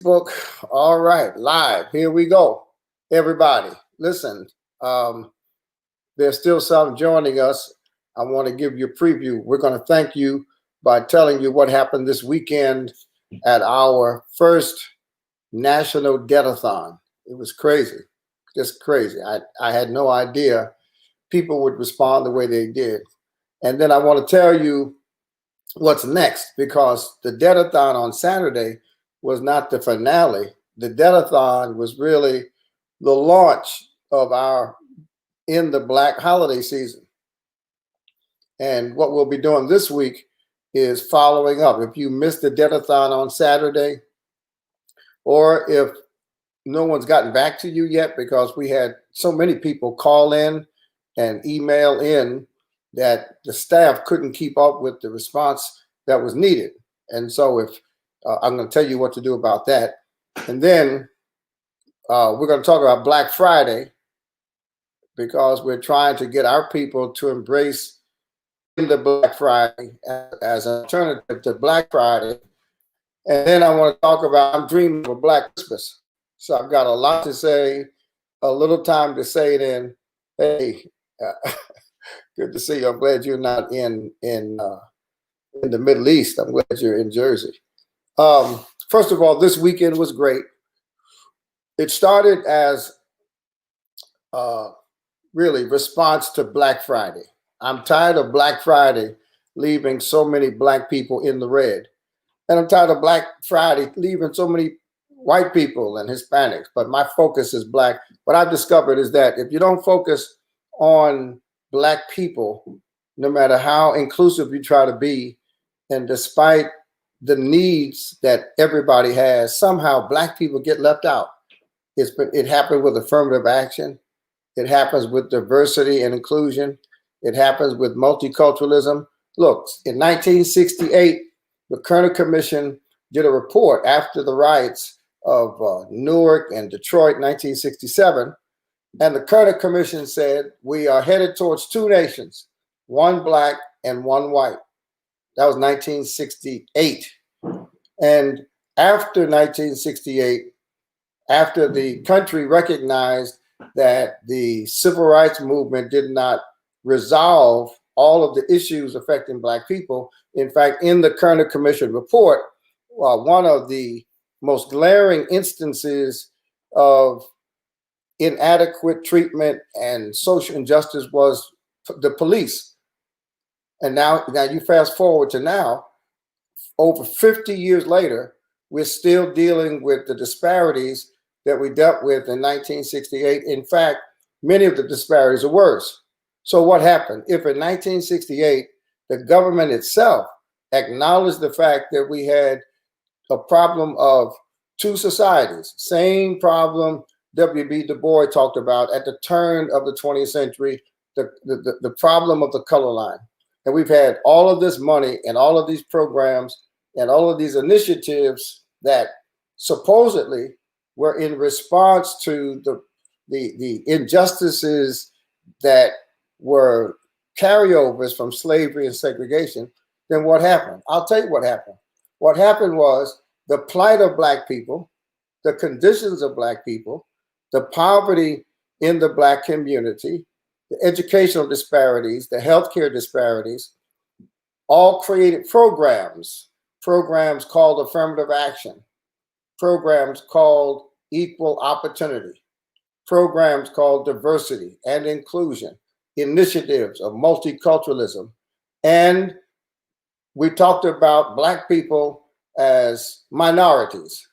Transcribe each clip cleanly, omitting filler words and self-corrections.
Facebook. All right, live. Here we go. Everybody, listen. Um, there's still some joining us. I want to give you a preview. We're going to thank you by telling you what happened this weekend at our first National Debt-A-Thon. It was crazy, just crazy. I had no idea people would respond the way they did. And then I want to tell you what's next, because the Debt-A-Thon on Saturday was not the finale. The Debt-A-Thon was really the launch of our In the Black holiday season. And what we'll be doing this week is following up. If you missed the Debt-A-Thon on Saturday, or if no one's gotten back to you yet, because we had so many people call in and email in that the staff couldn't keep up with the response that was needed. And so if I'm going to tell you what to do about that. And then we're going to talk about Black Friday, because we're trying to get our people to embrace the Black Friday as an alternative to Black Friday. And then I want to talk about, I'm dreaming of a Black Christmas. So I've got a lot to say, a little time to say it in. Hey, good to see you. I'm glad you're not in the Middle East. I'm glad you're in Jersey. First of all, this weekend was great. It started as really response to Black Friday. I'm tired of Black Friday leaving so many Black people in the red. And I'm tired of Black Friday leaving so many white people and Hispanics, but my focus is Black. What I've discovered is that if you don't focus on Black people, no matter how inclusive you try to be, and despite the needs that everybody has, somehow Black people get left out. It happened with affirmative action. It happens with diversity and inclusion. It happens with multiculturalism. Look, in 1968, the Kerner Commission did a report after the riots of Newark and Detroit, 1967. And the Kerner Commission said, we are headed towards two nations, one Black and one white. That was 1968. And after 1968, after the country recognized that the civil rights movement did not resolve all of the issues affecting Black people, in fact, in the Kerner Commission report, one of the most glaring instances of inadequate treatment and social injustice was the police. And now you fast forward to now, over 50 years later, we're still dealing with the disparities that we dealt with in 1968. In fact, many of the disparities are worse. So what happened? If in 1968, the government itself acknowledged the fact that we had a problem of two societies, same problem W.B. Du Bois talked about at the turn of the 20th century, the problem of the color line. And we've had all of this money and all of these programs and all of these initiatives that supposedly were in response to the injustices that were carryovers from slavery and segregation. Then what happened? I'll tell you what happened. What happened was the plight of Black people, the conditions of Black people, the poverty in the Black community, the educational disparities, the healthcare disparities, all created programs called affirmative action, programs called equal opportunity, programs called diversity and inclusion, initiatives of multiculturalism. And we talked about Black people as minorities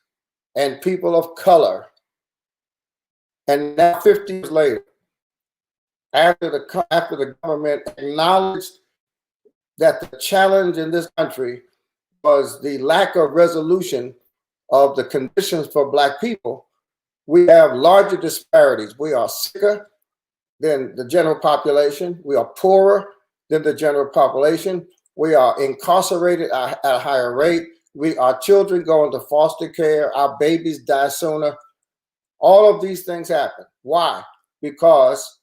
and people of color. And now 50 years later, after the government acknowledged that the challenge in this country was the lack of resolution of the conditions for Black people, we have larger disparities. We are sicker than the general population. We are poorer than the general population. We are incarcerated at a higher rate. Our children go into foster care. Our babies die sooner. All of these things happen. Why? Because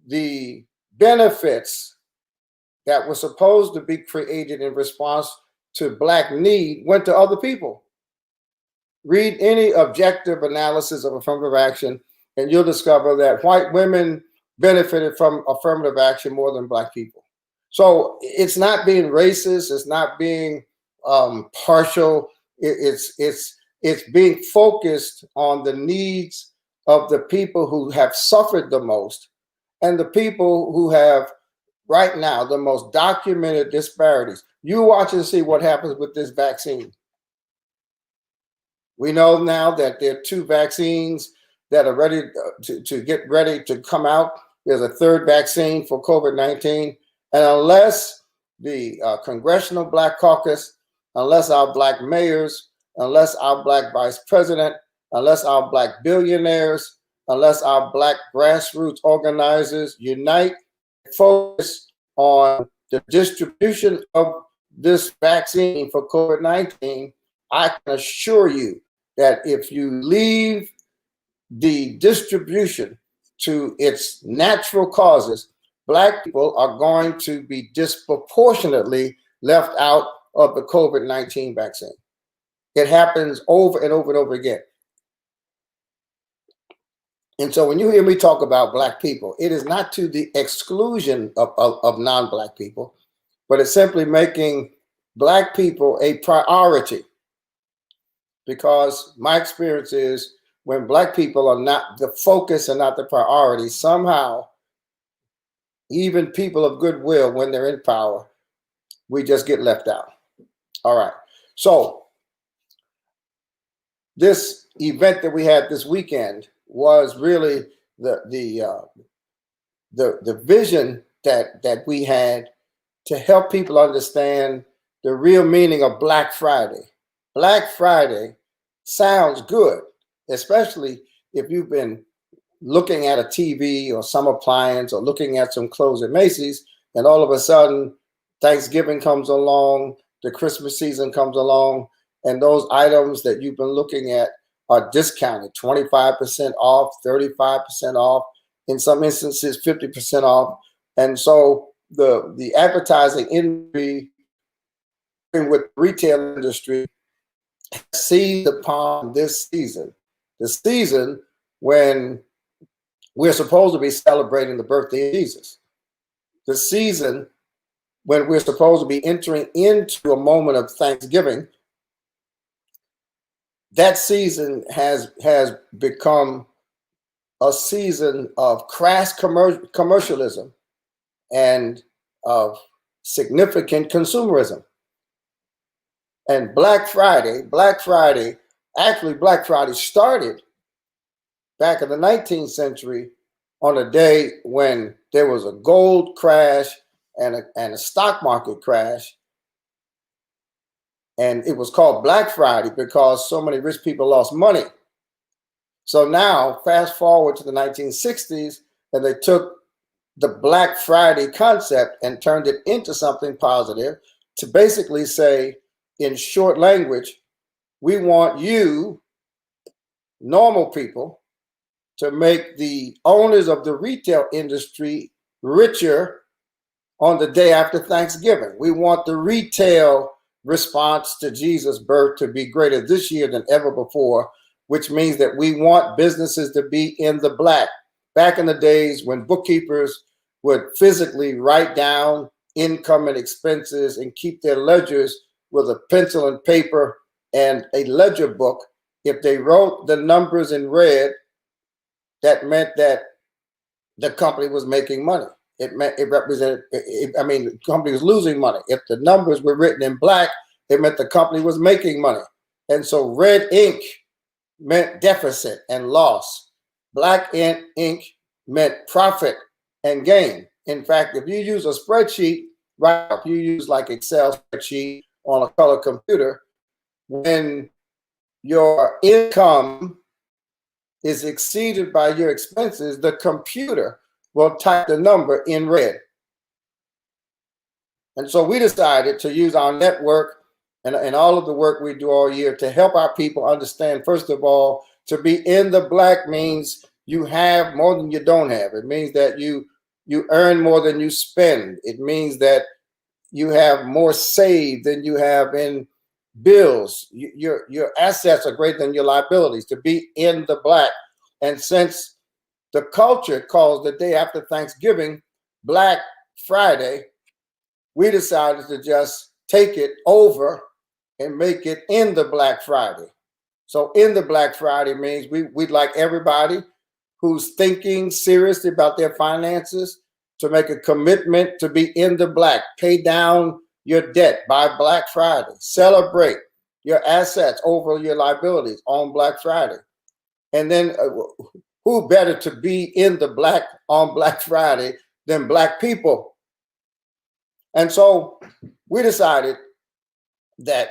the benefits that were supposed to be created in response to Black need went to other people. Read any objective analysis of affirmative action, and you'll discover that white women benefited from affirmative action more than black people. So it's not being racist. It's not being partial. It's being focused on the needs of the people who have suffered the most and the people who have right now the most documented disparities. You watch and see what happens with this vaccine. We know now that there are 2 vaccines that are ready to get ready to come out. There's a 3rd vaccine for COVID-19. And unless the Congressional Black Caucus, unless our black mayors, unless our black vice president, unless our black billionaires, unless our black grassroots organizers unite, focus on the distribution of this vaccine for COVID-19, I can assure you that if you leave the distribution to its natural causes, black people are going to be disproportionately left out of the COVID-19 vaccine. It happens over and over and over again. And so when you hear me talk about black people, it is not to the exclusion of non-black people, but it's simply making black people a priority. Because my experience is when black people are not the focus and not the priority, somehow, even people of goodwill, when they're in power, we just get left out. All right. So this event that we had this weekend was really the vision that we had to help people understand the real meaning of Black Friday. Black Friday sounds good, especially if you've been looking at a TV or some appliance or looking at some clothes at Macy's, and all of a sudden Thanksgiving comes along, the Christmas season comes along, and those items that you've been looking at are discounted, 25% off, 35% off, in some instances 50% off. And so the advertising industry with the retail industry seized upon this season, the season when we're supposed to be celebrating the birthday of Jesus, the season when we're supposed to be entering into a moment of Thanksgiving. That season has become a season of crass commercialism and of significant consumerism. And Black Friday started back in the 19th century on a day when there was a gold crash and a stock market crash. And it was called Black Friday because so many rich people lost money. So now, fast forward to the 1960s, and they took the Black Friday concept and turned it into something positive to basically say, in short language, we want you, normal people, to make the owners of the retail industry richer on the day after Thanksgiving. We want the retail response to Jesus' birth to be greater this year than ever before, which means that we want businesses to be in the black. Back in the days when bookkeepers would physically write down income and expenses and keep their ledgers with a pencil and paper and a ledger book, if they wrote the numbers in red, that meant that the company was making money. It represented, the company was losing money. If the numbers were written in black, it meant the company was making money. And so red ink meant deficit and loss. Black ink meant profit and gain. In fact, if you use a spreadsheet, right, if you use like Excel spreadsheet on a color computer, when your income is exceeded by your expenses, the computer will type the number in red. And so we decided to use our network and all of the work we do all year to help our people understand, first of all, to be in the black means you have more than you don't have. It means that you earn more than you spend. It means that you have more saved than you have in bills. Your assets are greater than your liabilities, to be in the black. And since the culture calls the day after Thanksgiving Black Friday, we decided to just take it over and make it in the Black Friday. So in the Black Friday means we'd like everybody who's thinking seriously about their finances to make a commitment to be in the black. Pay down your debt by Black Friday. Celebrate your assets over your liabilities on Black Friday. And then who better to be in the black on Black Friday than Black people? And so we decided that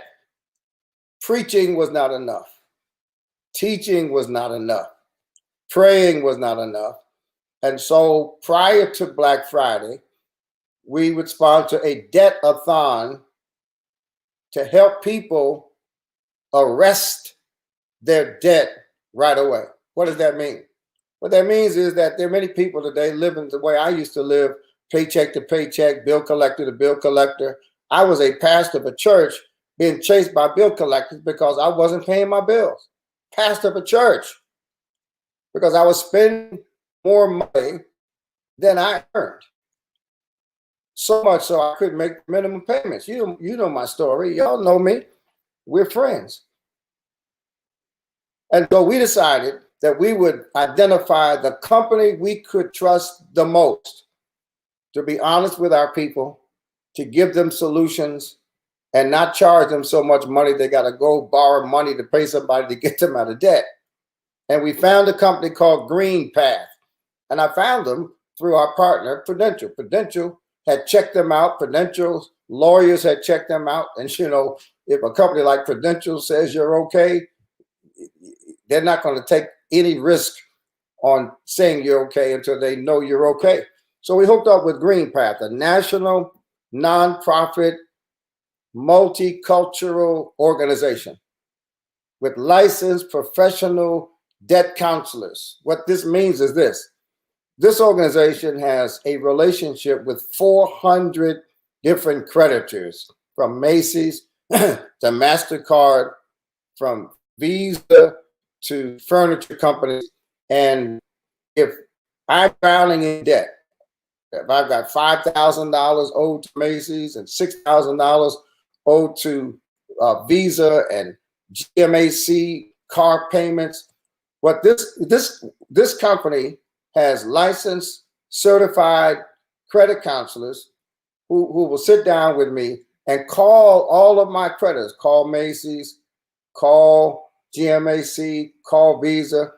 preaching was not enough. Teaching was not enough. Praying was not enough. And so prior to Black Friday, we would sponsor a Debt-A-Thon to help people arrest their debt right away. What does that mean? What that means is that there are many people today living the way I used to live, paycheck to paycheck, bill collector to bill collector. I was a pastor of a church being chased by bill collectors because I wasn't paying my bills. Pastor of a church, because I was spending more money than I earned. So much so I couldn't make minimum payments. You know my story. Y'all know me. We're friends. And so we decided that we would identify the company we could trust the most, to be honest with our people, to give them solutions and not charge them so much money they got to go borrow money to pay somebody to get them out of debt. And we found a company called Green Path. And I found them through our partner, Prudential. Prudential had checked them out. Prudential's lawyers had checked them out. And, you know, if a company like Prudential says you're okay, they're not going to take any risk on saying you're okay until they know you're okay. So we hooked up with Green Path, a national nonprofit multicultural organization with licensed professional debt counselors. What this means is this organization has a relationship with 400 different creditors, from Macy's to MasterCard, from Visa to furniture companies. And if I'm drowning in debt, if I've got $5,000 owed to Macy's and $6,000 owed to Visa and GMAC car payments, what this company has licensed, certified credit counselors who will sit down with me and call all of my creditors, call Macy's, call GMAC, call Visa.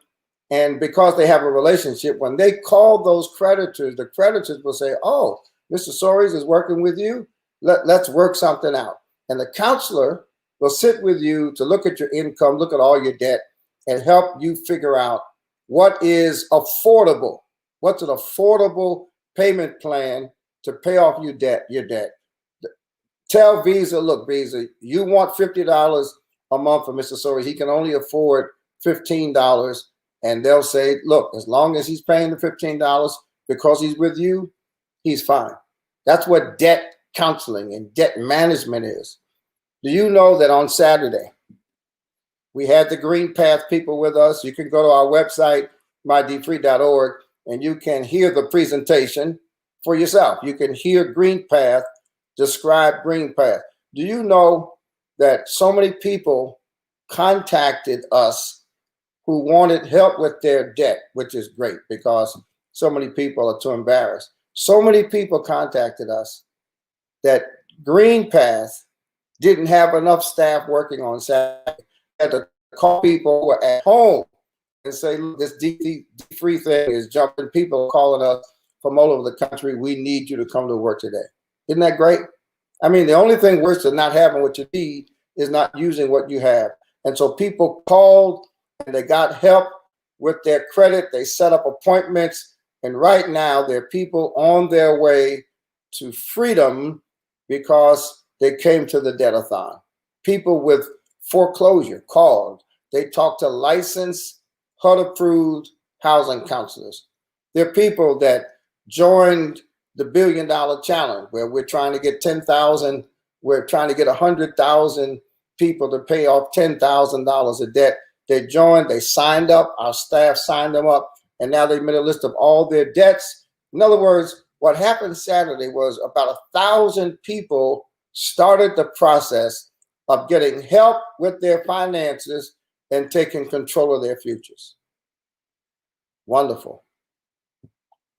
And because they have a relationship, when they call those creditors, the creditors will say, oh, Mr. Soares is working with you. Let's work something out. And the counselor will sit with you to look at your income, look at all your debt, and help you figure out what is affordable. What's an affordable payment plan to pay off your debt? Tell Visa, look, Visa, you want $50 a month for Mr. Soares. He can only afford $15. And they'll say, look, as long as he's paying the $15 because he's with you, he's fine. That's what debt counseling and debt management is. Do you know that on Saturday, we had the Green Path people with us? You can go to our website, mydfree.org, and you can hear the presentation for yourself. You can hear Green Path describe Green Path. Do you know that so many people contacted us who wanted help with their debt, which is great because so many people are too embarrassed. So many people contacted us that Green Path didn't have enough staff working on Saturday. Had to call people who were at home and say, look, this dfree thing is jumping. People are calling us from all over the country. We need you to come to work today. Isn't that great? I mean, the only thing worse than not having what you need is not using what you have. And so people called and they got help with their credit. They set up appointments. And right now, there are people on their way to freedom because they came to the Debt-A-Thon. People with foreclosure called. They talked to licensed, HUD-approved housing counselors. There are people that joined the $1 Billion Challenge, where we're trying to get 10,000, we're trying to get 100,000 people to pay off $10,000 of debt. They joined, they signed up, our staff signed them up, and now they've made a list of all their debts. In other words, what happened Saturday was about 1,000 people started the process of getting help with their finances and taking control of their futures. Wonderful.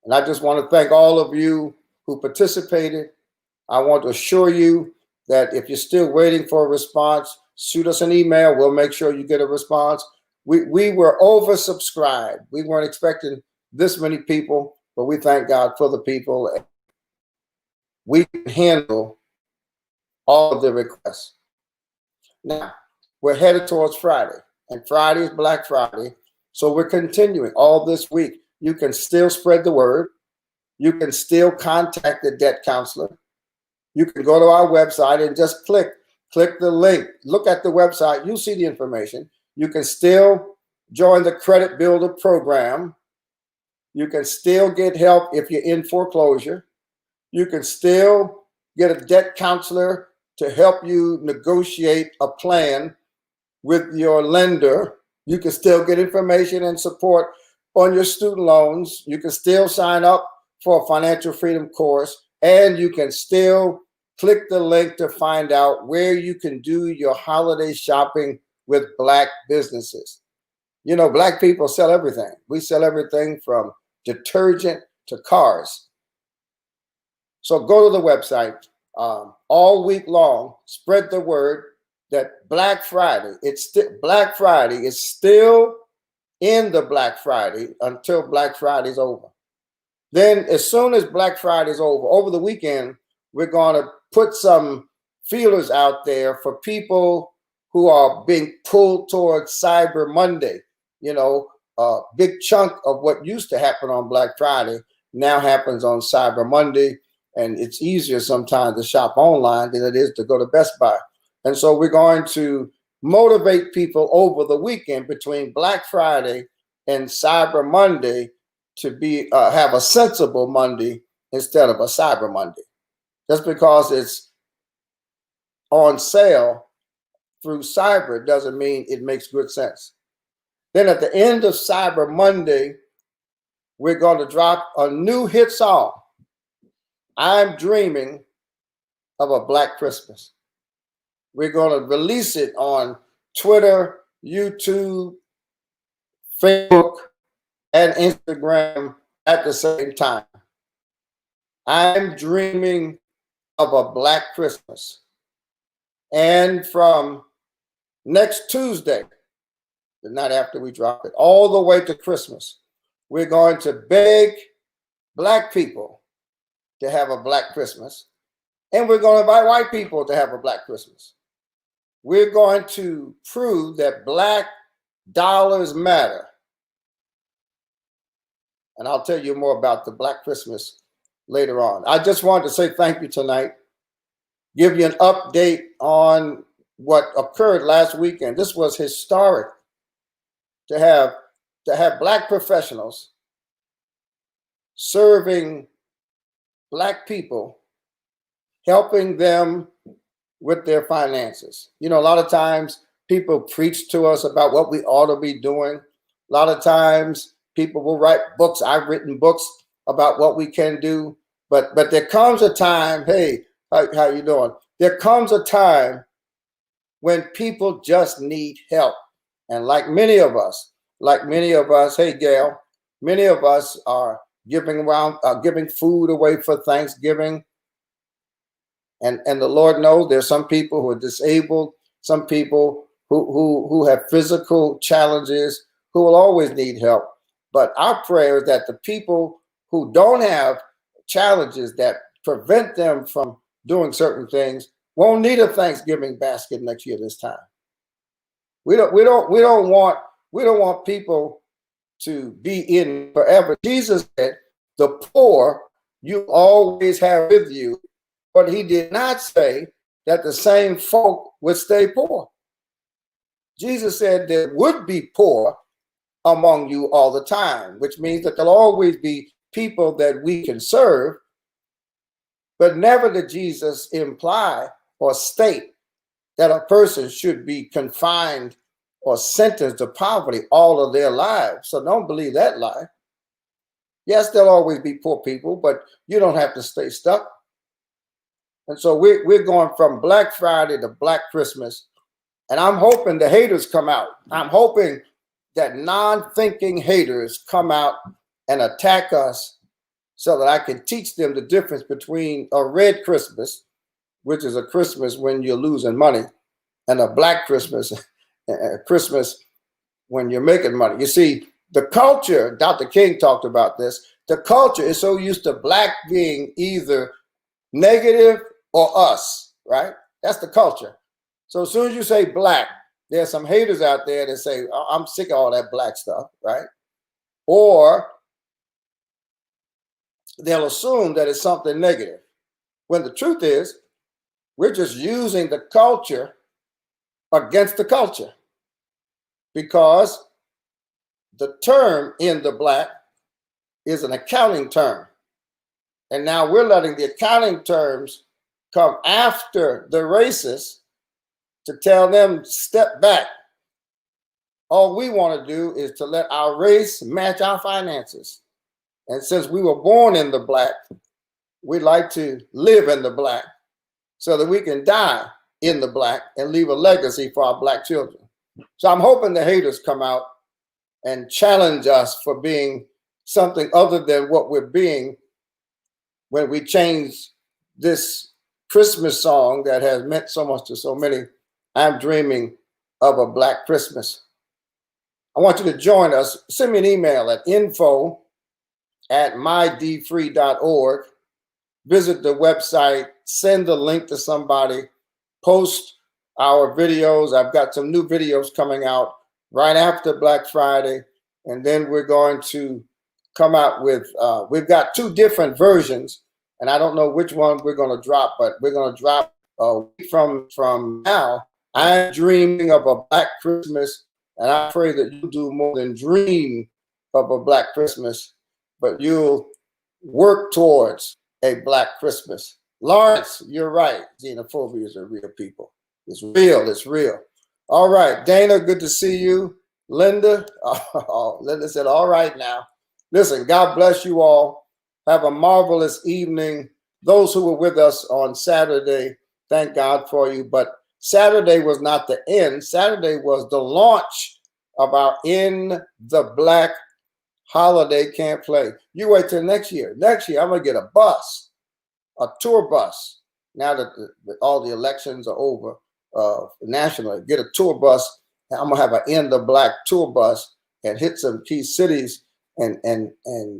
And I just want to thank all of you who participated. I want to assure you that if you're still waiting for a response, shoot us an email. We'll make sure you get a response. We were oversubscribed. We weren't expecting this many people, but we thank God for the people. We can handle all of the requests. Now, we're headed towards Friday, and Friday is Black Friday. So we're continuing all this week. You can still spread the word. You can still contact the debt counselor. You can go to our website and just click the link. Look at the website. You'll see the information. You can still join the Credit Builder program. You can still get help if you're in foreclosure. You can still get a debt counselor to help you negotiate a plan with your lender. You can still get information and support on your student loans. You can still sign up for a financial freedom course, and you can still click the link to find out where you can do your holiday shopping with Black businesses. You know, Black people sell everything. We sell everything from detergent to cars. So go to the website all week long, spread the word that Black Friday, Black Friday is still in the Black Friday until Black Friday is over. Then as soon as Black Friday is over the weekend, we're going to put some feelers out there for people who are being pulled towards Cyber Monday. You know, a big chunk of what used to happen on Black Friday now happens on Cyber Monday. And it's easier sometimes to shop online than it is to go to Best Buy. And so we're going to motivate people over the weekend between Black Friday and Cyber Monday to be have a sensible Monday instead of a Cyber Monday. Just because it's on sale through Cyber doesn't mean it makes good sense. Then at the end of Cyber Monday, we're going to drop a new hit song. I'm dreaming of a Black Christmas. We're going to release it on Twitter, YouTube, Facebook, and Instagram at the same time. I'm dreaming of a Black Christmas. And from next Tuesday, the night after we drop it, all the way to Christmas, we're going to beg Black people to have a Black Christmas, and we're going to invite white people to have a Black Christmas. We're going to prove that Black dollars matter. And I'll tell you more about the Black Christmas later on. I just wanted to say thank you tonight, give you an update on what occurred last weekend. This was historic to have Black professionals serving Black people, helping them with their finances. You know, a lot of times people preach to us about what we ought to be doing. A lot of times people will write books. I've written books about what we can do, but there comes a time, hey, how you doing? There comes a time when people just need help. And like many of us, hey, Gail, many of us are giving food away for Thanksgiving. And the Lord knows there's some people who are disabled, some people who have physical challenges, who will always need help. But our prayer is that the people who don't have challenges that prevent them from doing certain things won't need a Thanksgiving basket next year this time. We don't want people to be in forever. Jesus said, the poor you always have with you, but he did not say that the same folk would stay poor. Jesus said there would be poor among you all the time, which means that there'll always be people that we can serve, but never did Jesus imply or state that a person should be confined or sentenced to poverty all of their lives. So don't believe that lie. Yes, there'll always be poor people, but you don't have to stay stuck. And so we're going from Black Friday to Black Christmas. And I'm hoping the haters come out. I'm hoping that non-thinking haters come out and attack us so that I can teach them the difference between a red Christmas, which is a Christmas when you're losing money, and a Black Christmas, Christmas when you're making money. You see, the culture, Dr. King talked about this, the culture is so used to Black being either negative or us, right? That's the culture. So as soon as you say Black, there's some haters out there that say, oh, I'm sick of all that Black stuff, right? Or they'll assume that it's something negative, when the truth is, we're just using the culture against the culture, because the term in the Black is an accounting term. And now we're letting the accounting terms come after the racists to tell them, step back. All we want to do is to let our race match our finances. And since we were born in the Black, we'd like to live in the Black so that we can die in the Black and leave a legacy for our Black children. So I'm hoping the haters come out and challenge us for being something other than what we're being when we change this Christmas song that has meant so much to so many. I'm dreaming of a Black Christmas. I want you to join us. Send me an email at info@mydfree.org. Visit the website, send the link to somebody, post our videos. I've got some new videos coming out right after Black Friday. And then we're going to come out with, we've got 2 different versions, and I don't know which one we're going to drop, but we're going to drop a week from now. I'm dreaming of a Black Christmas, and I pray that you do more than dream of a Black Christmas, but you'll work towards a Black Christmas. Lawrence, you're right. Xenophobia is a real people. It's real. It's real. All right. Dana, good to see you. Linda, Linda said, all right now. Listen, God bless you all. Have a marvelous evening. Those who were with us on Saturday, thank God for you. But Saturday was not the end. Saturday was the launch of our In the Black holiday can't play. You wait till next year. Next year, I'm going to get a bus, a tour bus. Now that all the elections are over nationally, get a tour bus. And I'm going to have an In the Black tour bus and hit some key cities and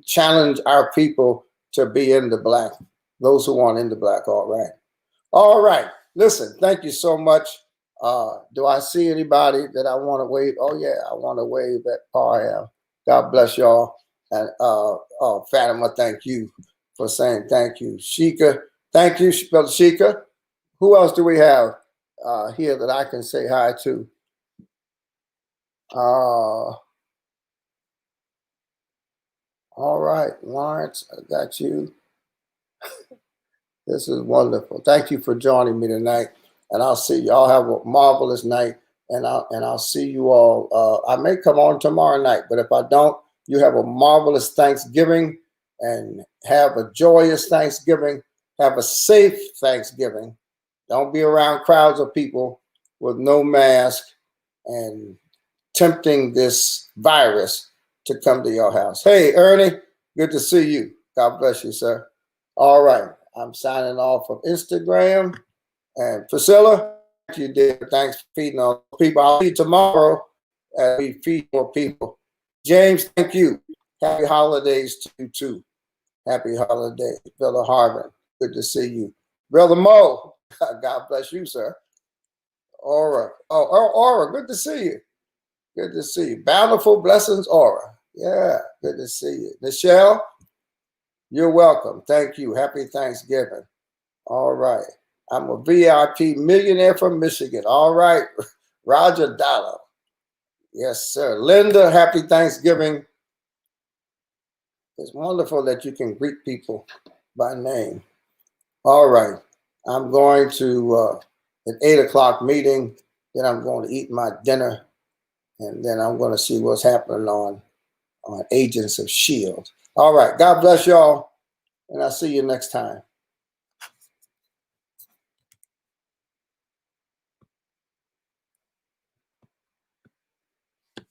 challenge our people to be in the Black. Those who want in the Black, all right. All right. Listen, thank you so much. Do I see anybody that I want to wave? Oh, yeah, I want to wave at Paul. God bless y'all. And Fatima, thank you for saying thank you. Sheikah, thank you, Brother Sheikah. Who else do we have here that I can say hi to? All right, Lawrence, I got you. This is wonderful. Thank you for joining me tonight. And I'll see you all. Have a marvelous night. And I'll see you all. I may come on tomorrow night, but if I don't, you have a marvelous Thanksgiving and have a joyous Thanksgiving. Have a safe Thanksgiving. Don't be around crowds of people with no mask and tempting this virus to come to your house. Hey, Ernie, good to see you. God bless you, sir. All right. I'm signing off of Instagram. And Priscilla, thank you, dear. Thanks for feeding on people. I'll see you tomorrow as we feed more people. James, thank you. Happy holidays to you, too. Happy holidays. Brother Harvin, good to see you. Brother Mo, God bless you, sir. Aura. Aura, good to see you. Good to see you. Bountiful blessings, Aura. Yeah, good to see you. Michelle, you're welcome. Thank you. Happy Thanksgiving. All right. I'm a VIP millionaire from Michigan. All right. Roger Dollar. Yes, sir. Linda, happy Thanksgiving. It's wonderful that you can greet people by name. All right. I'm going to an 8 o'clock meeting. Then I'm going to eat my dinner, and then I'm going to see what's happening on Agents of S.H.I.E.L.D. All right. God bless y'all, and I'll see you next time.